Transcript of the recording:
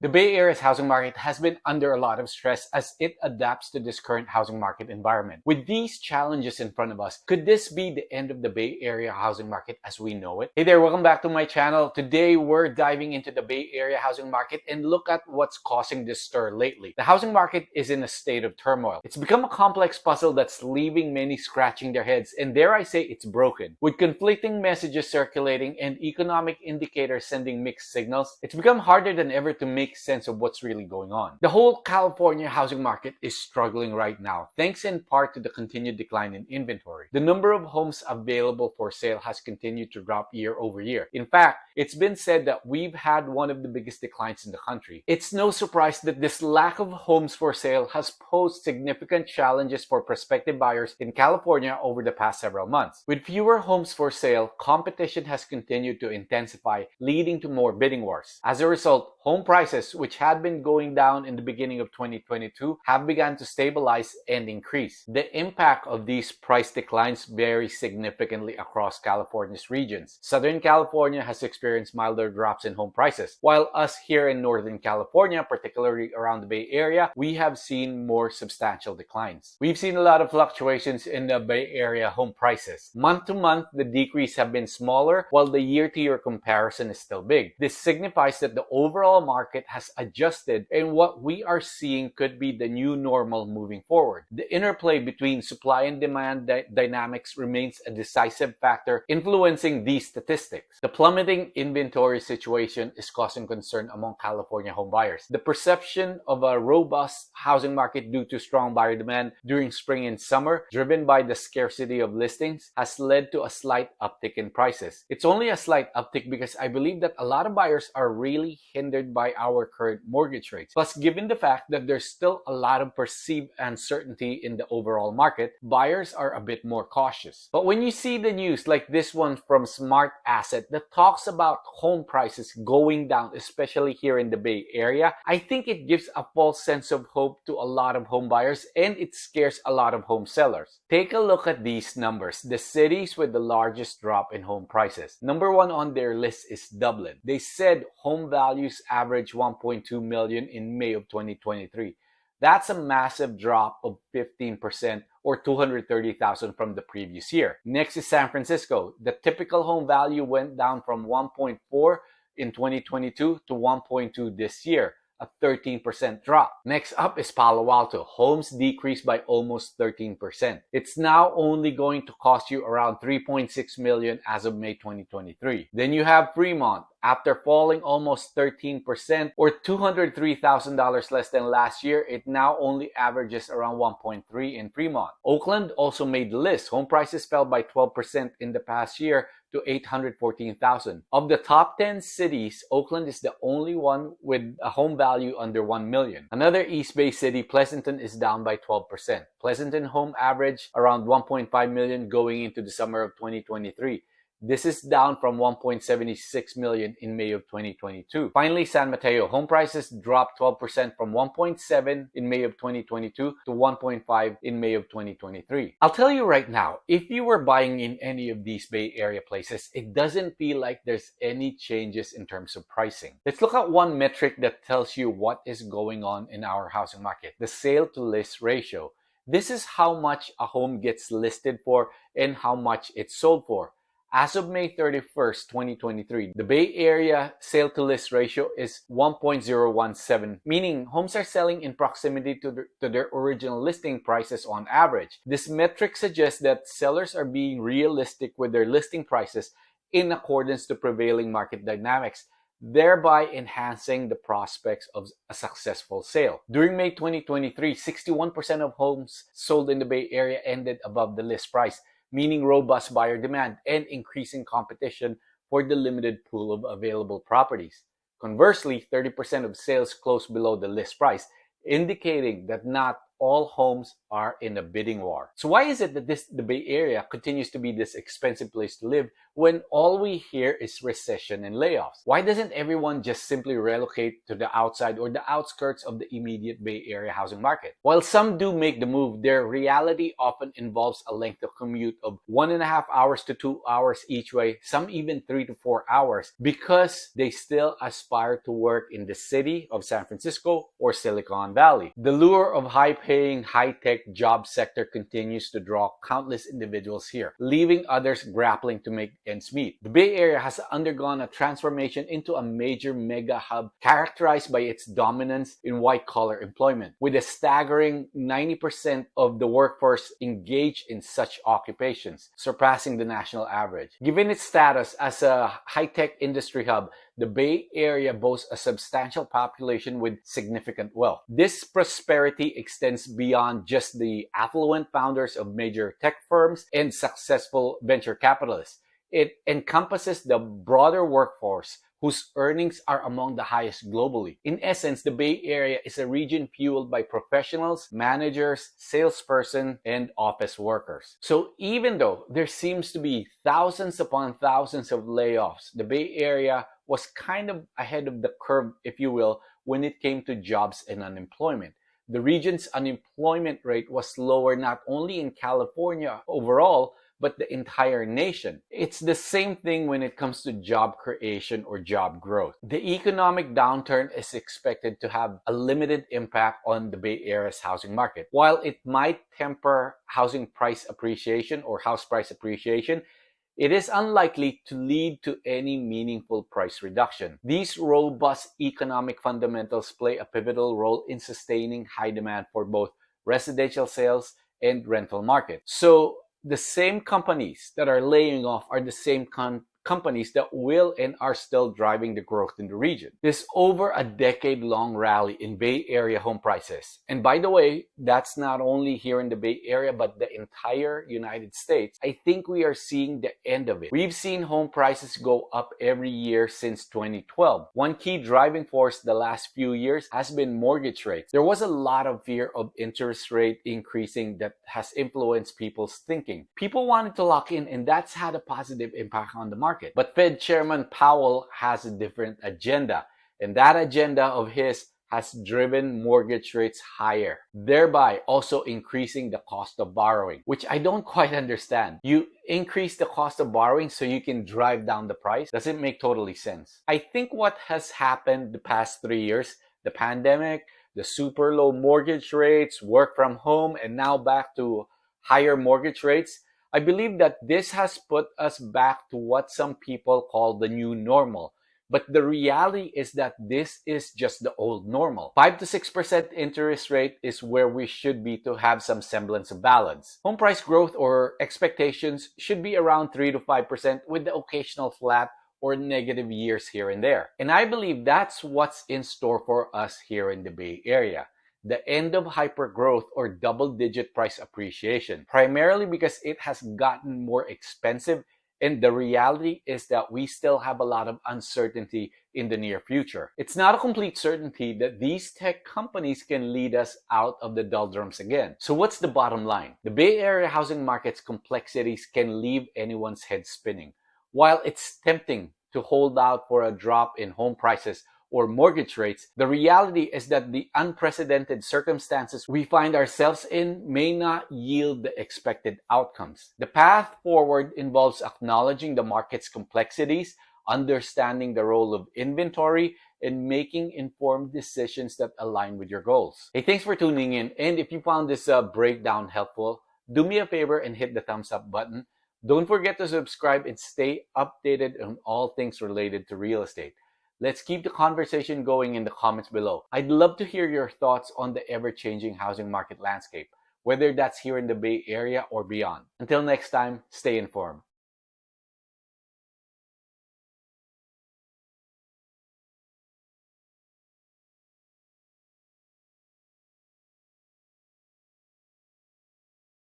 The Bay Area's housing market has been under a lot of stress as it adapts to this current housing market environment. With these challenges in front of us, could this be the end of the Bay Area housing market as we know it? Hey there, welcome back to my channel. Today, we're diving into the Bay Area housing market and look at what's causing this stir lately. The housing market is in a state of turmoil. It's become a complex puzzle that's leaving many scratching their heads, and dare I say it's broken. With conflicting messages circulating and economic indicators sending mixed signals, it's become harder than ever to make sense of what's really going on. The whole California housing market is struggling right now, thanks in part to the continued decline in inventory. The number of homes available for sale has continued to drop year over year. In fact, it's been said that we've had one of the biggest declines in the country. It's no surprise that this lack of homes for sale has posed significant challenges for prospective buyers in California over the past several months. With fewer homes for sale, competition has continued to intensify, leading to more bidding wars. As a result, home prices, which had been going down in the beginning of 2022, have begun to stabilize and increase. The impact of these price declines varies significantly across California's regions. Southern California has experienced milder drops in home prices, while us here in Northern California, particularly around the Bay Area, we have seen more substantial declines. We've seen a lot of fluctuations in the Bay Area home prices. Month to month, the decrease have been smaller, while the year-to-year comparison is still big. This signifies that the overall market has adjusted, and what we are seeing could be the new normal moving forward. The interplay between supply and demand dynamics remains a decisive factor influencing these statistics. The plummeting inventory situation is causing concern among California home buyers. The perception of a robust housing market due to strong buyer demand during spring and summer, driven by the scarcity of listings, has led to a slight uptick in prices. It's only a slight uptick because I believe that a lot of buyers are really hindered by our current mortgage rates. Plus, given the fact that there's still a lot of perceived uncertainty in the overall market, buyers are a bit more cautious. But when you see the news like this one from Smart Asset that talks about home prices going down, especially here in the Bay Area, I think it gives a false sense of hope to a lot of home buyers and it scares a lot of home sellers. Take a look at these numbers, the cities with the largest drop in home prices. Number one on their list is Dublin. They said home values average 1.2 million in May of 2023. That's a massive drop of 15% or 230,000 from the previous year. Next is San Francisco. The typical home value went down from 1.4 in 2022 to 1.2 this year, a 13% drop. Next up is Palo Alto. Homes decreased by almost 13%. It's now only going to cost you around 3.6 million as of May 2023. Then you have Fremont. After falling almost 13% or $203,000 less than last year, it now only averages around 1.3 in Fremont. Oakland also made the list. Home prices fell by 12% in the past year to 814,000. Of the top 10 cities, Oakland is the only one with a home value under 1 million. Another East Bay city, Pleasanton, is down by 12%. Pleasanton home average around 1.5 million going into the summer of 2023. This is down from 1.76 million in May of 2022. Finally, San Mateo. Home prices dropped 12% from 1.7 in May of 2022 to 1.5 in May of 2023. I'll tell you right now, if you were buying in any of these Bay Area places, it doesn't feel like there's any changes in terms of pricing. Let's look at one metric that tells you what is going on in our housing market, the sale to list ratio. This is how much a home gets listed for and how much it's sold for. As of May 31st, 2023, the Bay Area sale to list ratio is 1.017, meaning homes are selling in proximity to their original listing prices on average. This metric suggests that sellers are being realistic with their listing prices in accordance to prevailing market dynamics, thereby enhancing the prospects of a successful sale. During May 2023, 61% of homes sold in the Bay Area ended above the list price, meaning robust buyer demand and increasing competition for the limited pool of available properties. Conversely, 30% of sales closed below the list price, indicating that not all homes are in a bidding war. So why is it that the Bay Area continues to be this expensive place to live when all we hear is recession and layoffs? Why doesn't everyone just simply relocate to the outside or the outskirts of the immediate Bay Area housing market? While some do make the move, their reality often involves a length of commute of 1.5 hours to 2 hours each way, some even 3 to 4 hours, because they still aspire to work in the city of San Francisco or Silicon Valley. The lure of high-paying, high-tech job sector continues to draw countless individuals here, leaving others grappling to make ends meet. The Bay Area has undergone a transformation into a major mega hub characterized by its dominance in white-collar employment, with a staggering 90% of the workforce engaged in such occupations, surpassing the national average. Given its status as a high-tech industry hub, the Bay Area boasts a substantial population with significant wealth. This prosperity extends beyond just the affluent founders of major tech firms and successful venture capitalists. It encompasses the broader workforce, whose earnings are among the highest globally. In essence, the Bay Area is a region fueled by professionals, managers, salespersons, and office workers. So even though there seems to be thousands upon thousands of layoffs, the Bay Area was kind of ahead of the curve, if you will, when it came to jobs and unemployment. The region's unemployment rate was lower not only in California overall, but the entire nation. It's the same thing when it comes to job creation or job growth. The economic downturn is expected to have a limited impact on the Bay Area's housing market. While it might temper housing price appreciation or house price appreciation, it is unlikely to lead to any meaningful price reduction. These robust economic fundamentals play a pivotal role in sustaining high demand for both residential sales and rental market. So the same companies that are laying off are the same companies that will and are still driving the growth in the region. This over a decade-long rally in Bay Area home prices. And by the way, that's not only here in the Bay Area, but the entire United States. I think we are seeing the end of it. We've seen home prices go up every year since 2012. One key driving force the last few years has been mortgage rates. There was a lot of fear of interest rate increasing that has influenced people's thinking. People wanted to lock in, and that's had a positive impact on the market. But Fed Chairman Powell has a different agenda, and that agenda of his has driven mortgage rates higher, thereby also increasing the cost of borrowing, which I don't quite understand. You increase the cost of borrowing so you can drive down the price? Doesn't make totally sense. I think what has happened the past 3 years, the pandemic, the super low mortgage rates, work from home, and now back to higher mortgage rates, I believe that this has put us back to what some people call the new normal. But the reality is that this is just the old normal. 5 to 6% interest rate is where we should be to have some semblance of balance. Home price growth or expectations should be around 3 to 5% with the occasional flat or negative years here and there. And I believe that's what's in store for us here in the Bay Area. The end of hypergrowth or double-digit price appreciation, primarily because it has gotten more expensive, and the reality is that we still have a lot of uncertainty in the near future. It's not a complete certainty that these tech companies can lead us out of the doldrums again. So what's the bottom line? The Bay Area housing market's complexities can leave anyone's head spinning. While it's tempting to hold out for a drop in home prices or mortgage rates, the reality is that the unprecedented circumstances we find ourselves in may not yield the expected outcomes. The path forward involves acknowledging the market's complexities, understanding the role of inventory, and making informed decisions that align with your goals. Hey, thanks for tuning in. And if you found this breakdown helpful, do me a favor and hit the thumbs up button. Don't forget to subscribe and stay updated on all things related to real estate. Let's keep the conversation going in the comments below. I'd love to hear your thoughts on the ever-changing housing market landscape, whether that's here in the Bay Area or beyond. Until next time, stay informed.